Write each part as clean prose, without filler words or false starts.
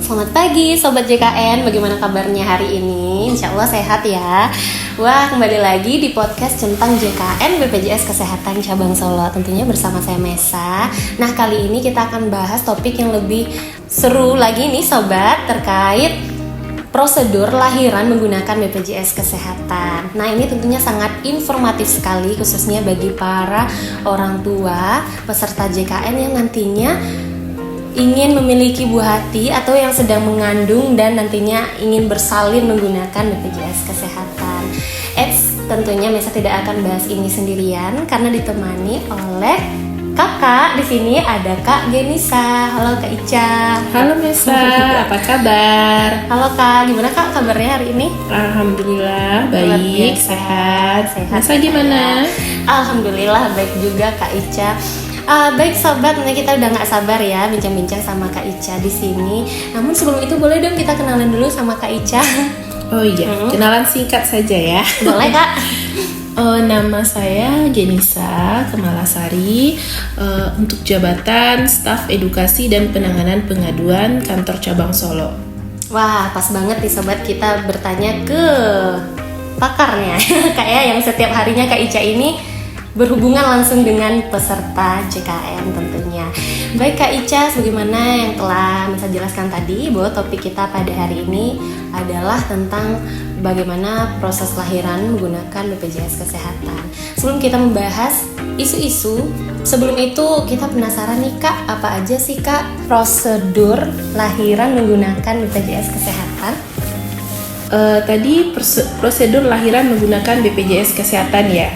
Selamat pagi Sobat JKN, bagaimana kabarnya hari ini? Insya Allah sehat ya. Wah, kembali lagi di podcast Centang JKN BPJS Kesehatan Cabang Solo. Tentunya bersama saya Mesa. Nah, kali ini kita akan bahas topik yang lebih seru lagi nih Sobat, terkait prosedur lahiran menggunakan BPJS Kesehatan. Nah, ini tentunya sangat informatif sekali, khususnya bagi para orang tua peserta JKN yang nantinya ingin memiliki buah hati atau yang sedang mengandung dan nantinya ingin bersalin menggunakan BPJS Kesehatan. Tentunya Mesa tidak akan bahas ini sendirian karena ditemani oleh kakak. Di sini ada Kak Genisa. Halo Kak Ica. Halo Mesa, apa kabar? Halo Kak, gimana Kak kabarnya hari ini? Alhamdulillah baik, sehat. Mesa gimana? Alhamdulillah baik juga Kak Ica. Baik Sobat, kita udah gak sabar ya bincang-bincang sama Kak Ica di sini. Namun sebelum itu boleh dong kita kenalan dulu sama Kak Ica. Oh iya, kenalan singkat saja ya. Boleh Kak. Nama saya Genisa Kemalasari, untuk jabatan staf edukasi dan penanganan pengaduan kantor cabang Solo. Wah, pas banget nih Sobat, kita bertanya ke pakarnya kayak yang setiap harinya Kak Ica ini berhubungan langsung dengan peserta JKN tentunya. Baik Kak Ica, sebagaimana yang telah Mesa jelaskan tadi, bahwa topik kita pada hari ini adalah tentang bagaimana proses lahiran menggunakan BPJS Kesehatan. Sebelum kita membahas isu-isu, sebelum itu kita penasaran nih Kak, apa aja sih Kak prosedur lahiran menggunakan BPJS Kesehatan? Tadi prosedur lahiran menggunakan BPJS Kesehatan ya.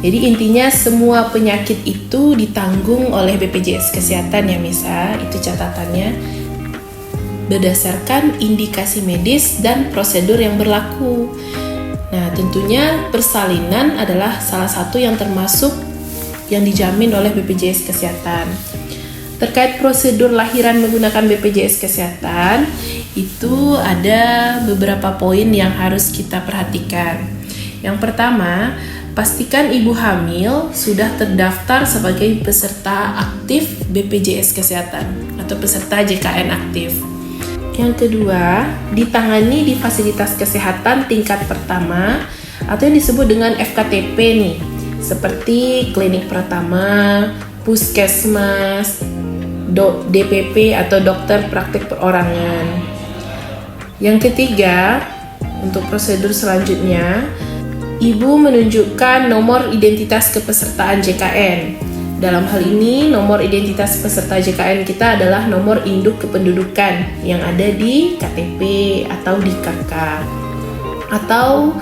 Jadi intinya semua penyakit itu ditanggung oleh BPJS Kesehatan ya Misa, itu catatannya, berdasarkan indikasi medis dan prosedur yang berlaku. Nah, tentunya persalinan adalah salah satu yang termasuk yang dijamin oleh BPJS Kesehatan. Terkait prosedur lahiran menggunakan BPJS Kesehatan, itu ada beberapa poin yang harus kita perhatikan. Yang pertama, pastikan ibu hamil sudah terdaftar sebagai peserta aktif BPJS Kesehatan atau peserta JKN aktif. Yang kedua, ditangani di fasilitas kesehatan tingkat pertama atau yang disebut dengan FKTP nih, seperti klinik pertama, puskesmas, DPP atau dokter praktik perorangan. Yang ketiga, untuk prosedur selanjutnya, Ibu menunjukkan nomor identitas kepesertaan JKN. Dalam hal ini, nomor identitas peserta JKN kita adalah nomor induk kependudukan yang ada di KTP atau di KK. Atau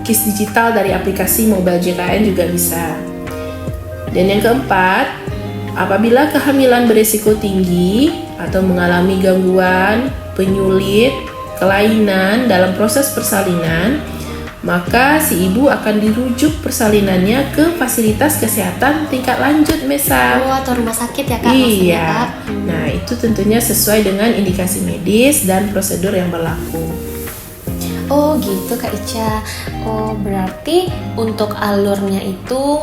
KIS digital dari aplikasi mobile JKN juga bisa. Dan yang keempat, apabila kehamilan berisiko tinggi atau mengalami gangguan, penyulit, kelainan dalam proses persalinan, maka si ibu akan dirujuk persalinannya ke fasilitas kesehatan tingkat lanjut Mesa. Oh, atau rumah sakit ya Kak? Iya. Kak? Nah, itu tentunya sesuai dengan indikasi medis dan prosedur yang berlaku. Oh gitu Kak Ica. Oh berarti untuk alurnya itu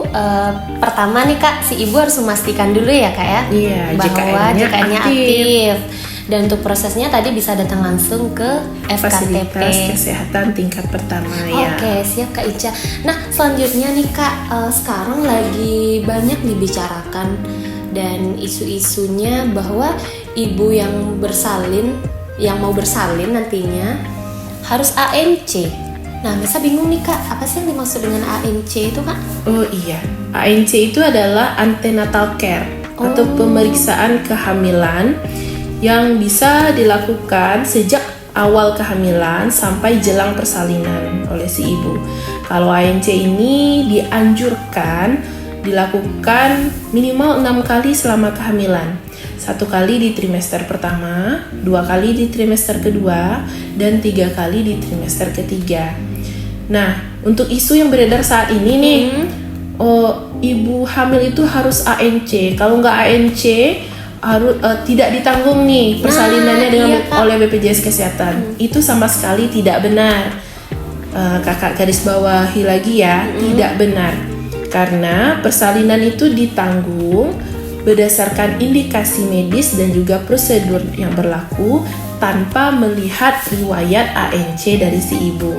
pertama nih Kak, si ibu harus memastikan dulu ya Kak ya, Iya, bahwa JKN-nya aktif. Dan untuk prosesnya tadi bisa datang langsung ke FKTP. Fasilitas kesehatan tingkat pertama ya. Oke, siap Kak Ica. Nah, selanjutnya nih Kak, sekarang lagi banyak dibicarakan dan isu-isunya bahwa ibu yang mau bersalin nantinya harus ANC. Nah, Mesa bingung nih Kak, apa sih yang dimaksud dengan ANC itu Kak? Oh iya, ANC itu adalah antenatal care atau pemeriksaan kehamilan yang bisa dilakukan sejak awal kehamilan sampai jelang persalinan oleh si ibu. Kalau ANC ini dianjurkan dilakukan minimal 6 kali selama kehamilan. 1 kali di trimester pertama, 2 kali di trimester kedua, dan 3 kali di trimester ketiga. Nah, untuk isu yang beredar saat ini nih, ibu hamil itu harus ANC. Kalau nggak ANC, harus tidak ditanggung nih persalinannya oleh BPJS Kesehatan. Itu sama sekali tidak benar. Kakak garis bawahi lagi ya, tidak benar. Karena persalinan itu ditanggung berdasarkan indikasi medis dan juga prosedur yang berlaku tanpa melihat riwayat ANC dari si ibu.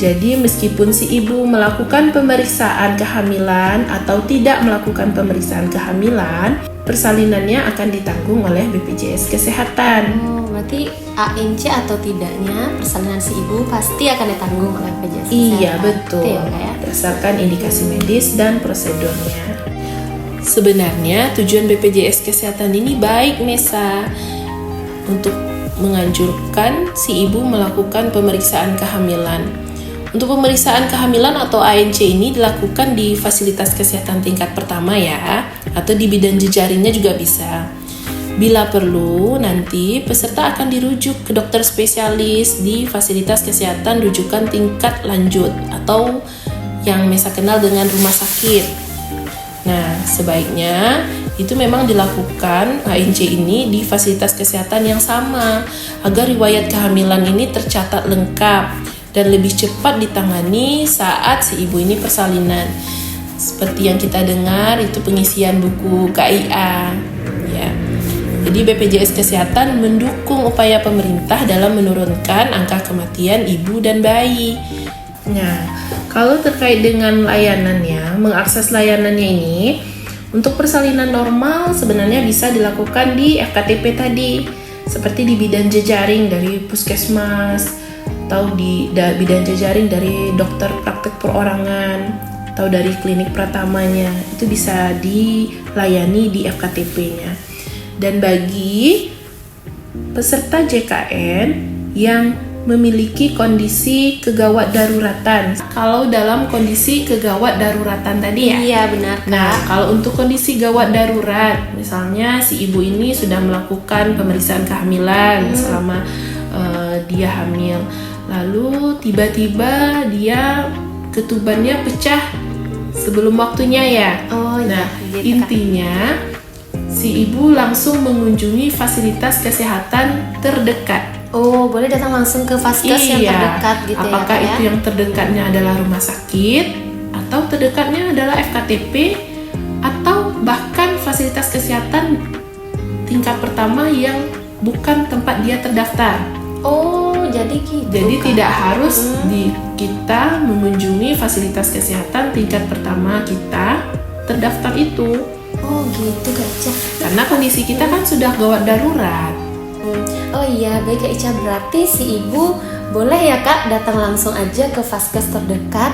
Jadi meskipun si ibu melakukan pemeriksaan kehamilan atau tidak melakukan pemeriksaan kehamilan, persalinannya akan ditanggung oleh BPJS Kesehatan. Oh, berarti ANC atau tidaknya persalinan si ibu pasti akan ditanggung oleh BPJS Kesehatan. Iya, betul. Itu ya, Kak, ya? Berdasarkan indikasi medis dan prosedurnya. Sebenarnya tujuan BPJS Kesehatan ini baik, Mesa, untuk menganjurkan si ibu melakukan pemeriksaan kehamilan. Untuk pemeriksaan kehamilan atau ANC ini dilakukan di fasilitas kesehatan tingkat pertama ya, atau di bidang jejaringnya juga bisa. Bila perlu, nanti peserta akan dirujuk ke dokter spesialis di fasilitas kesehatan rujukan tingkat lanjut atau yang Mesa kenal dengan rumah sakit. Nah, sebaiknya itu memang dilakukan ANC ini di fasilitas kesehatan yang sama agar riwayat kehamilan ini tercatat lengkap dan lebih cepat ditangani saat si ibu ini persalinan. Seperti yang kita dengar itu pengisian buku KIA ya. Jadi BPJS Kesehatan mendukung upaya pemerintah dalam menurunkan angka kematian ibu dan bayi. Nah, kalau terkait dengan layanannya, mengakses layanannya ini, untuk persalinan normal sebenarnya bisa dilakukan di FKTP tadi, seperti di bidang jejaring dari puskesmas, atau di bidang jejaring dari dokter praktek perorangan, atau dari klinik pratamanya, itu bisa dilayani di FKTP-nya. Dan bagi peserta JKN yang memiliki kondisi kegawat daruratan, kalau dalam kondisi kegawat daruratan tadi ya. Iya, benar, Kak. Nah, kalau untuk kondisi gawat darurat, misalnya si ibu ini sudah melakukan pemeriksaan kehamilan selama dia hamil, lalu tiba-tiba dia ketubannya pecah sebelum waktunya ya. Oh, nah, gitu, intinya si ibu langsung mengunjungi fasilitas kesehatan terdekat. Oh, boleh datang langsung ke vaskes yang terdekat gitu. Apakah ya, itu yang terdekatnya adalah rumah sakit, atau terdekatnya adalah FKTP, atau bahkan fasilitas kesehatan tingkat pertama yang bukan tempat dia terdaftar. Oh, jadi gitu. Jadi Kak, tidak harus kita mengunjungi fasilitas kesehatan tingkat pertama kita terdaftar itu. Oh, gitu Kak Ica. Karena kondisi kita kan sudah gawat darurat. Oh iya, baik Kak Ica, berarti si ibu boleh ya Kak datang langsung aja ke vaskes terdekat.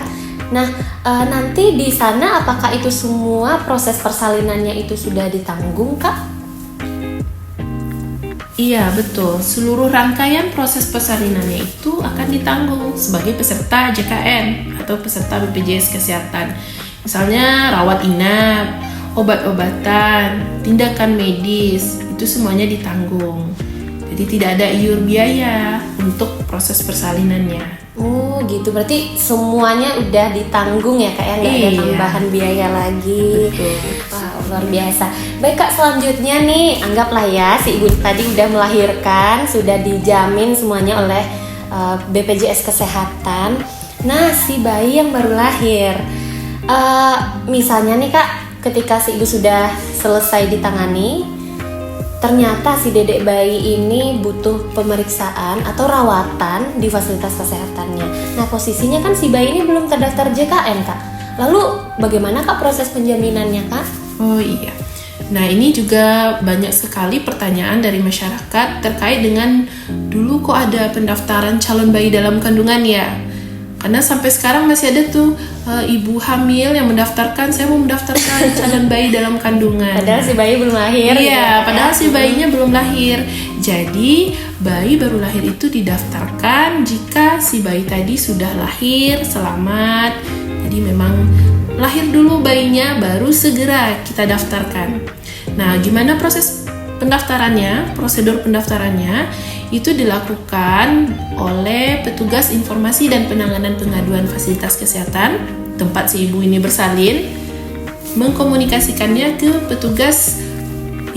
Nah, nanti di sana apakah itu semua proses persalinannya itu sudah ditanggung Kak? Iya, betul. Seluruh rangkaian proses persalinannya itu akan ditanggung sebagai peserta JKN atau peserta BPJS Kesehatan. Misalnya rawat inap, obat-obatan, tindakan medis, itu semuanya ditanggung. Jadi tidak ada iur biaya untuk proses persalinannya. Oh gitu, berarti semuanya udah ditanggung ya Kak ya, nggak ada tambahan biaya lagi. Betul. Wah, luar biasa. Baik Kak, selanjutnya nih, anggaplah ya si ibu tadi udah melahirkan, sudah dijamin semuanya oleh BPJS Kesehatan. Nah, si bayi yang baru lahir, misalnya nih Kak, ketika si ibu sudah selesai ditangani, ternyata si dedek bayi ini butuh pemeriksaan atau rawatan di fasilitas kesehatannya. Nah, posisinya kan si bayi ini belum terdaftar JKN, Kak. Lalu bagaimana Kak proses penjaminannya, Kak? Oh iya. Nah, ini juga banyak sekali pertanyaan dari masyarakat terkait dengan dulu kok ada pendaftaran calon bayi dalam kandungan ya. Karena sampai sekarang masih ada tuh ibu hamil yang mendaftarkan, saya mau mendaftarkan calon bayi dalam kandungan. Padahal si bayi belum lahir. Iya, padahal si bayinya belum lahir. Jadi, bayi baru lahir itu didaftarkan jika si bayi tadi sudah lahir selamat. Jadi memang lahir dulu bayinya, baru segera kita daftarkan. Nah, gimana proses pendaftarannya? Prosedur pendaftarannya itu dilakukan oleh petugas informasi dan penanganan pengaduan fasilitas kesehatan tempat si ibu ini bersalin, mengkomunikasikannya ke petugas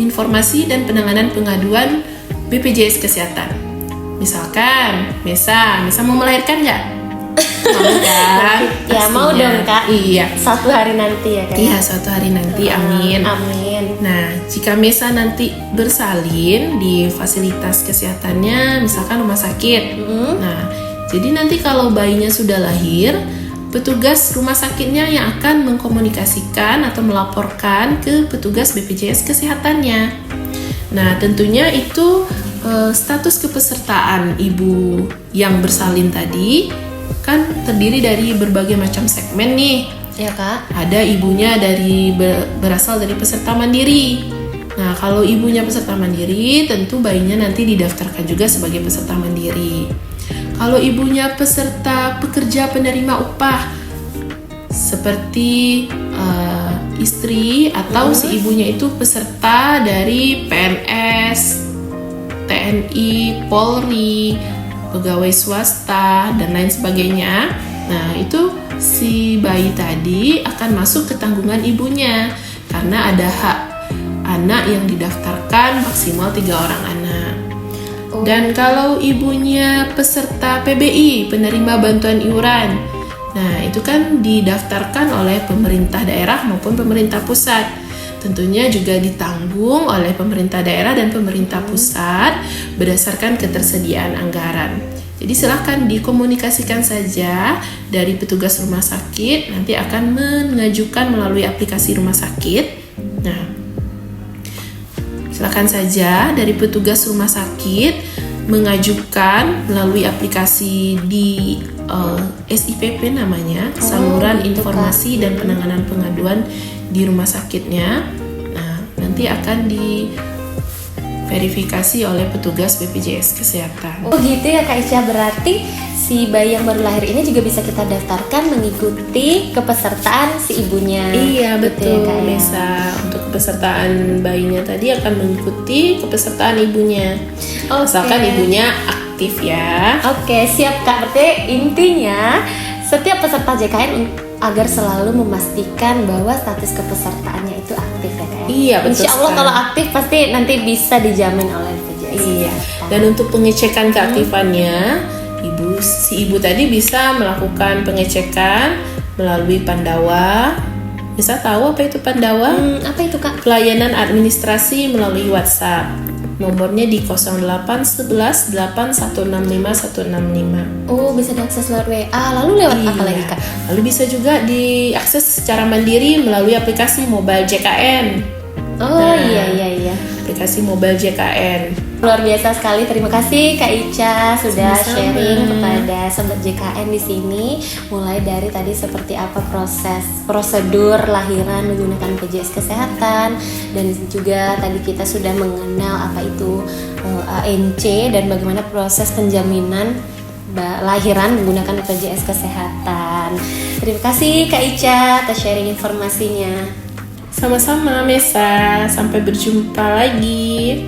informasi dan penanganan pengaduan BPJS Kesehatan. Misalkan, Mesa mau melahirkan nggak? Mau kan? Ya mau Pastinya. dong Kak. Iya. Suatu hari nanti ya Kak. Iya, suatu hari nanti, amin. Amin. Nah, jika Mesa nanti bersalin di fasilitas kesehatannya, misalkan rumah sakit. Nah, jadi nanti kalau bayinya sudah lahir, petugas rumah sakitnya yang akan mengkomunikasikan atau melaporkan ke petugas BPJS kesehatannya. Nah, tentunya itu status kepesertaan ibu yang bersalin tadi kan terdiri dari berbagai macam segmen nih. Ya Kak. Ada ibunya berasal dari peserta mandiri. Nah, kalau ibunya peserta mandiri, tentu bayinya nanti didaftarkan juga sebagai peserta mandiri. Kalau ibunya peserta pekerja penerima upah, seperti istri atau si ibunya itu peserta dari PNS, TNI, Polri, pegawai swasta, dan lain sebagainya. Nah, itu si bayi tadi akan masuk ke tanggungan ibunya karena ada hak anak yang didaftarkan maksimal 3 orang anak. Dan kalau ibunya peserta PBI, penerima bantuan iuran, nah itu kan didaftarkan oleh pemerintah daerah maupun pemerintah pusat. Tentunya juga ditanggung oleh pemerintah daerah dan pemerintah pusat berdasarkan ketersediaan anggaran. Jadi silahkan dikomunikasikan saja dari petugas rumah sakit, nanti akan mengajukan melalui aplikasi rumah sakit. Nah, silakan saja dari petugas rumah sakit mengajukan melalui aplikasi di SIPP namanya, Saluran Informasi dan Penanganan Pengaduan di rumah sakitnya. Nah, nanti akan diverifikasi oleh petugas BPJS Kesehatan. Oh gitu ya Kak Ica, berarti si bayi yang baru lahir ini juga bisa kita daftarkan mengikuti kepesertaan si ibunya. Iya, Gitu betul, ya, Kak, ya? Mesa. Untuk kepesertaan bayinya tadi akan mengikuti kepesertaan ibunya. Asalkan ibunya aktif ya. Oke, siap Kak. Berarti intinya setiap peserta JKN agar selalu memastikan bahwa status kepesertaannya itu aktif ya Kak. Iya, betul Insya Allah sekali. kalau aktif pasti nanti bisa dijamin oleh BPJS. Iya. Dan untuk pengecekan keaktifannya, si ibu tadi bisa melakukan pengecekan melalui Pandawa. Bisa tahu apa itu Pandawa? Apa itu Kak? Pelayanan administrasi melalui WhatsApp. Nomornya di 0811 8165 165. Oh, bisa diakses lewat WA. Lalu lewat apa lagi Kak? Lalu bisa juga diakses secara mandiri melalui aplikasi Mobile JKN. Oh iya. Aplikasi Mobile JKN. Luar biasa sekali, terima kasih Kak Ica sudah Sama-sama. sharing kepada Sobat JKN di sini. Mulai dari tadi seperti apa prosedur lahiran menggunakan BPJS Kesehatan, dan juga tadi kita sudah mengenal apa itu ANC dan bagaimana proses penjaminan lahiran menggunakan BPJS Kesehatan. Terima kasih Kak Ica atas sharing informasinya. Sama-sama Mesa, sampai berjumpa lagi.